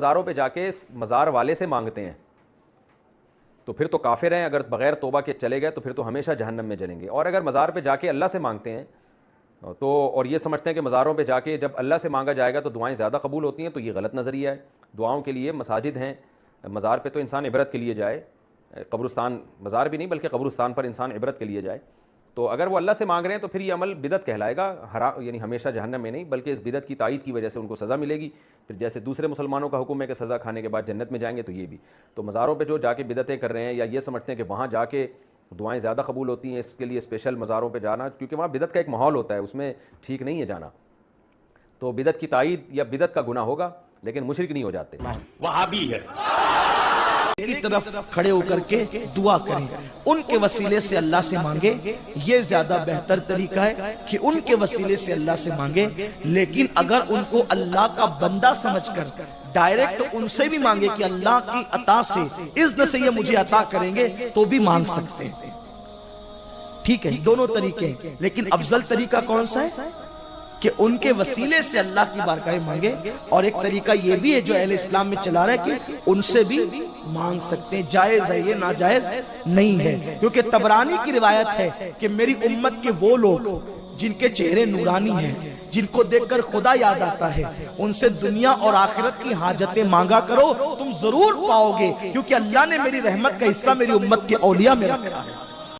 مزاروں پہ جا کے مزار والے سے مانگتے ہیں تو پھر تو کافر ہیں، اگر بغیر توبہ کے چلے گئے تو پھر تو ہمیشہ جہنم میں جلیں گے. اور اگر مزار پہ جا کے اللہ سے مانگتے ہیں تو اور یہ سمجھتے ہیں کہ مزاروں پہ جا کے جب اللہ سے مانگا جائے گا تو دعائیں زیادہ قبول ہوتی ہیں، تو یہ غلط نظریہ ہے. دعاؤں کے لیے مساجد ہیں، مزار پہ تو انسان عبرت کے لیے جائے، قبرستان مزار بھی نہیں بلکہ قبرستان پر انسان عبرت کے لیے جائے. تو اگر وہ اللہ سے مانگ رہے ہیں تو پھر یہ عمل بدعت کہلائے گا، حرام یعنی ہمیشہ جہنم میں نہیں بلکہ اس بدعت کی تائید کی وجہ سے ان کو سزا ملے گی. پھر جیسے دوسرے مسلمانوں کا حکم ہے کہ سزا کھانے کے بعد جنت میں جائیں گے، تو یہ بھی. تو مزاروں پہ جو جا کے بدعتیں کر رہے ہیں یا یہ سمجھتے ہیں کہ وہاں جا کے دعائیں زیادہ قبول ہوتی ہیں، اس کے لیے اسپیشل مزاروں پہ جانا، کیونکہ وہاں بدعت کا ایک ماحول ہوتا ہے، اس میں ٹھیک نہیں ہے جانا. تو بدعت کی تائید یا بدعت کا گناہ ہوگا لیکن مشرک نہیں ہو جاتے. وہابی ہے کی طرف کھڑے ہو کر کے دعا کریں، ان کے وسیلے سے اللہ سے مانگے. یہ زیادہ بہتر طریقہ ہے کہ ان کے وسیلے سے اللہ سے مانگے. لیکن اگر ان کو اللہ کا بندہ سمجھ کر ڈائریکٹ ان سے بھی مانگے کہ اللہ کی عطا سے اذن سے یہ مجھے عطا کریں گے تو بھی مانگ سکتے ہیں. ٹھیک ہے، دونوں طریقے ہیں، لیکن افضل طریقہ کون سا ہے کہ ان کے وسیلے سے اللہ کی بارگاہ مانگے. اور ایک طریقہ یہ بھی ہے جو اہل اسلام میں چلا رہا ہے کہ ان سے بھی مانگ سکتے ہیں. جائز ہے، یہ ناجائز نہیں ہے. کیونکہ طبرانی کی روایت ہے کہ میری امت کے وہ لوگ جن کے چہرے نورانی ہیں، جن کو دیکھ کر خدا یاد آتا ہے، ان سے دنیا اور آخرت کی حاجتیں مانگا کرو، تم ضرور پاؤ گے. کیونکہ اللہ نے میری رحمت کا حصہ میری امت کے اولیاء میں رکھا ہے.